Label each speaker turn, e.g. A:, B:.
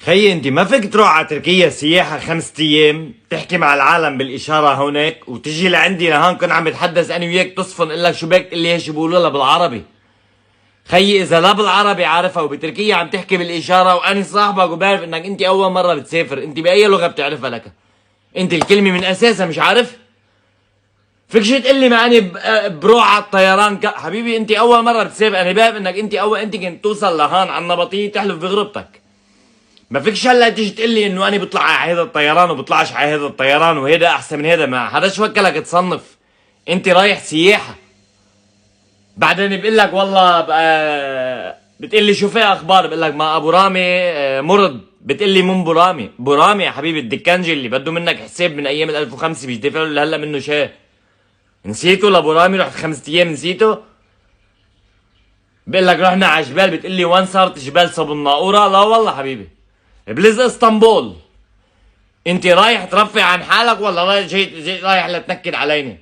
A: خيي انت ما فيك تروح على تركيا سياحة 5 ايام تحكي مع العالم بالاشارة هونيك وتجي لعندي لهون كنت عم بتحدث انا وياك تصفن اقول لك شو بك تقول لي شو بيقولوا لها بالعربي. خيي اذا لا بالعربي عارفها وبتركيا عم تحكي بالاشارة وانا صاحبك وبعرف انك انت اول مرة بتسافر، انت باي لغة بتعرفها لك؟ انت الكلمة من اساسها مش عارف؟ فيك شي تقول لي معاني بروح على الطيران حبيبي انت اول مرة بتسافر، انا بعرف انك انت كنت توصل لهون على النبطية تحلف بغربتك. ما فيكش هلا تيجي تقول لي انه انا بطلع على هذا الطيران وبطلعش على هذا الطيران وهذا احسن من هذا، ما حدا شو وكلك تصنف؟ انت رايح سياحه. بعدين بقول لك والله بتقول لي شو في اخبار، بقول لك ما ابو رامي مرض، بتقول لي من برامي برامي يا حبيبي الدكانجي اللي بده منك حساب من ايام ال 1005 مش دافع له هلا منه شيء. نسيته لابو رامي؟ رحت 5 ايام نسيته؟ بقول لك رحنا على جبال، بتقول لي وين صارت جبال صب الناقوره؟ لا والله حبيبي بلز اسطنبول. انت رايح ترفع عن حالك ولا رايح جاي رايح لتنكد علينا؟